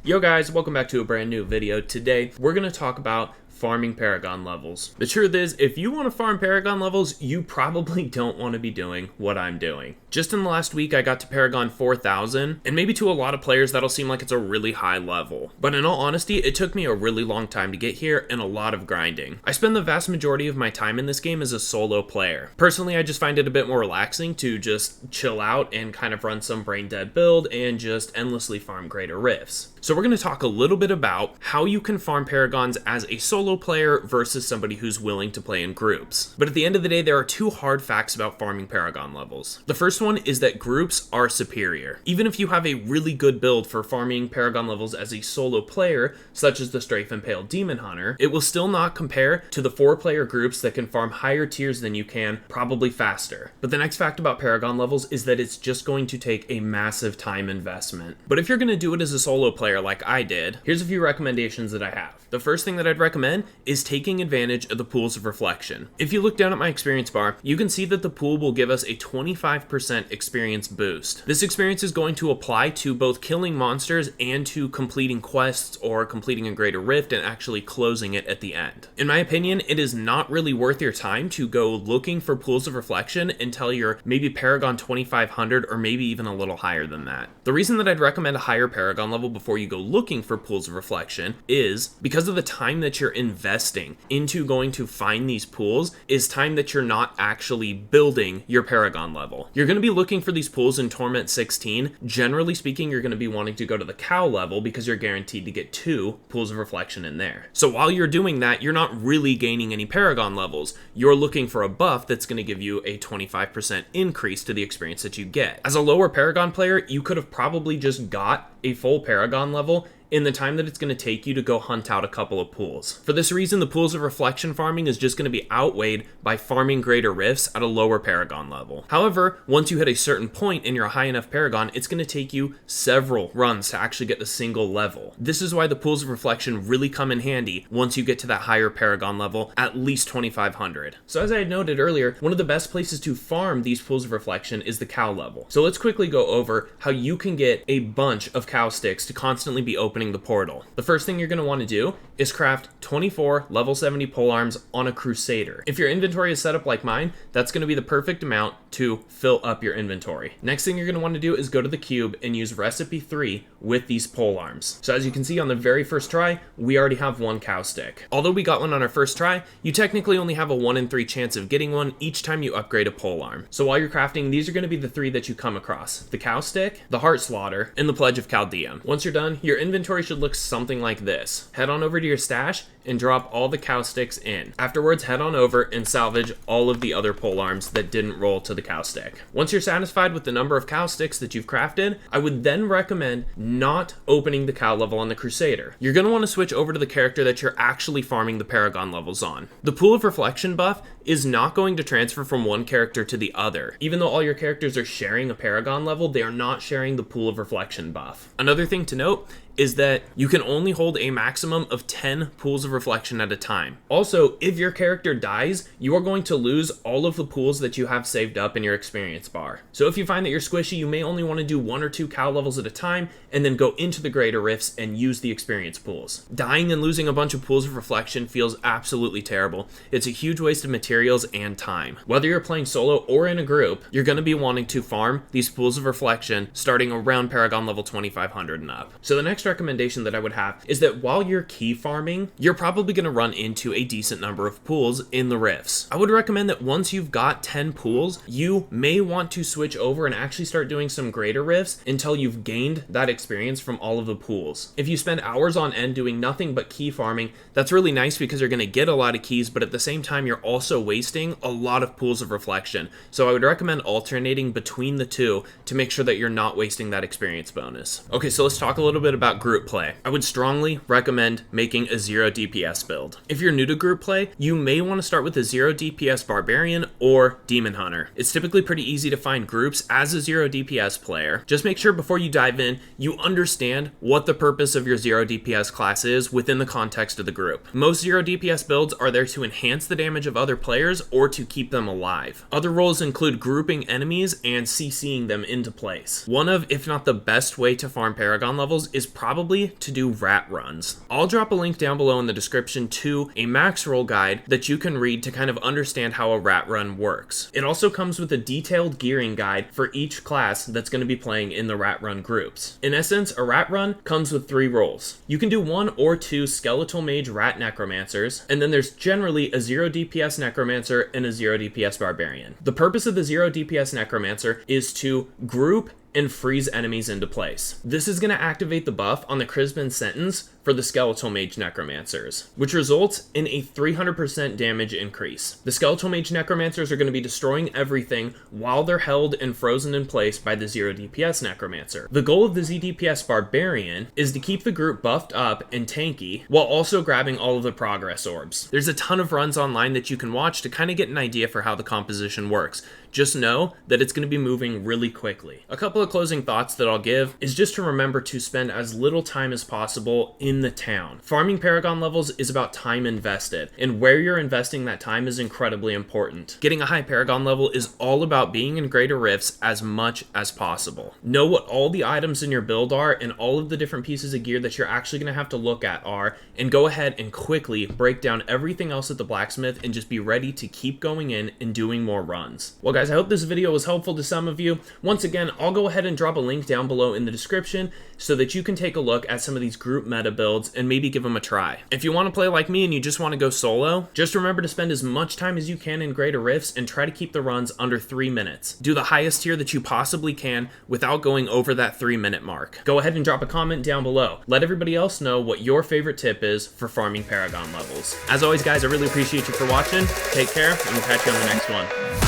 Yo guys, welcome back to a brand new video. Today, we're going to talk about farming Paragon levels. The truth is, if you want to farm Paragon levels, you probably don't want to be doing what I'm doing. Just in the last week, I got to Paragon 4000, and maybe to a lot of players that'll seem like it's a really high level. But in all honesty, it took me a really long time to get here and a lot of grinding. I spend the vast majority of my time in this game as a solo player. Personally, I just find it a bit more relaxing to just chill out and kind of run some brain dead build and just endlessly farm greater rifts. So we're going to talk a little bit about how you can farm Paragons as a solo player versus somebody who's willing to play in groups. But at the end of the day, there are two hard facts about farming Paragon levels. The first one is that groups are superior. Even if you have a really good build for farming Paragon levels as a solo player, such as the Strafe Impaled Demon Hunter, it will still not compare to the 4-player groups that can farm higher tiers than you can, probably faster. But the next fact about Paragon levels is that it's just going to take a massive time investment. But if you're going to do it as a solo player like I did, here's a few recommendations that I have. The first thing that I'd recommend is taking advantage of the pools of reflection. If you look down at my experience bar, you can see that the pool will give us a 25% experience boost. This experience is going to apply to both killing monsters and to completing quests or completing a greater rift and actually closing it at the end. In my opinion, it is not really worth your time to go looking for pools of reflection until you're maybe Paragon 2500 or maybe even a little higher than that. The reason that I'd recommend a higher Paragon level before you go looking for pools of reflection is because of the time that you're investing into going to find these pools is time that you're not actually building your Paragon level. You're going to be looking for these pools in Torment 16. Generally speaking, you're going to be wanting to go to the cow level because you're guaranteed to get 2 pools of reflection in there. So while you're doing that, you're not really gaining any Paragon levels. You're looking for a buff that's going to give you a 25% increase to the experience that you get. As a lower Paragon player, you could have probably just got a full Paragon level in the time that it's going to take you to go hunt out a couple of pools. For this reason, the pools of reflection farming is just going to be outweighed by farming greater rifts at a lower Paragon level. However, once you hit a certain point in your high enough Paragon, it's going to take you several runs to actually get the single level. This is why the pools of reflection really come in handy once you get to that higher Paragon level, at least 2500. So as I had noted earlier, one of the best places to farm these pools of reflection is the cow level. So let's quickly go over how you can get a bunch of cow sticks to constantly be opening the portal. The first thing you're going to want to do is craft 24 level 70 polearms on a Crusader. If your inventory is set up like mine, that's going to be the perfect amount to fill up your inventory. Next thing you're going to want to do is go to the cube and use recipe 3 with these polearms. So as you can see on the very first try, we already have 1 cow stick. Although we got one on our first try, you technically only have a 1 in 3 chance of getting one each time you upgrade a polearm. So while you're crafting, these are going to be the 3 that you come across: the cow stick, the heart slaughter, and the pledge of Chaldeum. Once you're done, your inventory should look something like this. Head on over to your stash and drop all the cow sticks in. Afterwards, head on over and salvage all of the other polearms that didn't roll to the cow stick. Once you're satisfied with the number of cow sticks that you've crafted, I would then recommend not opening the cow level on the Crusader. You're going to want to switch over to the character that you're actually farming the Paragon levels on. The pool of reflection buff is not going to transfer from one character to the other. Even though all your characters are sharing a Paragon level, they are not sharing the pool of reflection buff. Another thing to note is that you can only hold a maximum of 10 pools of reflection at a time. Also, if your character dies, you are going to lose all of the pools that you have saved up in your experience bar. So if you find that you're squishy, you may only want to do 1 or 2 cow levels at a time and then go into the greater rifts and use the experience pools. Dying and losing a bunch of pools of reflection feels absolutely terrible. It's a huge waste of materials and time. Whether you're playing solo or in a group, you're going to be wanting to farm these pools of reflection starting around Paragon level 2500 and up. So the next recommendation that I would have is that while you're key farming, you're probably going to run into a decent number of pools in the rifts. I would recommend that once you've got 10 pools, you may want to switch over and actually start doing some greater rifts until you've gained that experience from all of the pools. If you spend hours on end doing nothing but key farming, that's really nice because you're going to get a lot of keys, but at the same time, you're also wasting a lot of pools of reflection. So I would recommend alternating between the two to make sure that you're not wasting that experience bonus. Okay, so let's talk a little bit about group play. I would strongly recommend making a 0 DPS DPS build. If you're new to group play, you may want to start with a 0 DPS Barbarian or Demon Hunter. It's typically pretty easy to find groups as a 0 DPS player. Just make sure before you dive in, you understand what the purpose of your 0 DPS class is within the context of the group. Most 0 DPS builds are there to enhance the damage of other players or to keep them alive. Other roles include grouping enemies and CCing them into place. One of, if not the best way to farm Paragon levels is probably to do rat runs. I'll drop a link down below in the description to a max roll guide that you can read to kind of understand how a rat run works. It also comes with a detailed gearing guide for each class that's going to be playing in the rat run groups. In essence, a rat run comes with 3 roles. You can do 1 or 2 skeletal mage rat necromancers, and then there's generally a 0 DPS necromancer and a 0 DPS barbarian. The purpose of the 0 DPS necromancer is to group and freeze enemies into place. This is going to activate the buff on the Crispin sentence for the Skeletal Mage Necromancers, which results in a 300% damage increase. The Skeletal Mage Necromancers are going to be destroying everything while they're held and frozen in place by the 0 DPS Necromancer. The goal of the ZDPS Barbarian is to keep the group buffed up and tanky while also grabbing all of the progress orbs. There's a ton of runs online that you can watch to kind of get an idea for how the composition works. Just know that it's going to be moving really quickly. A couple of closing thoughts that I'll give is just to remember to spend as little time as possible in the town. Farming Paragon levels is about time invested, and where you're investing that time is incredibly important. Getting a high Paragon level is all about being in greater rifts as much as possible. Know what all the items in your build are and all of the different pieces of gear that you're actually going to have to look at are, and go ahead and quickly break down everything else at the blacksmith and just be ready to keep going in and doing more runs. Well guys, I hope this video was helpful to some of you. Once again, I'll go ahead and drop a link down below in the description so that you can take a look at some of these group meta builds and maybe give them a try. If you want to play like me and you just want to go solo, just remember to spend as much time as you can in greater rifts and try to keep the runs under 3 minutes. Do the highest tier that you possibly can without going over that 3-minute mark. Go ahead and drop a comment down below. Let everybody else know what your favorite tip is for farming Paragon levels. As always guys, I really appreciate you for watching. Take care and we'll catch you on the next one.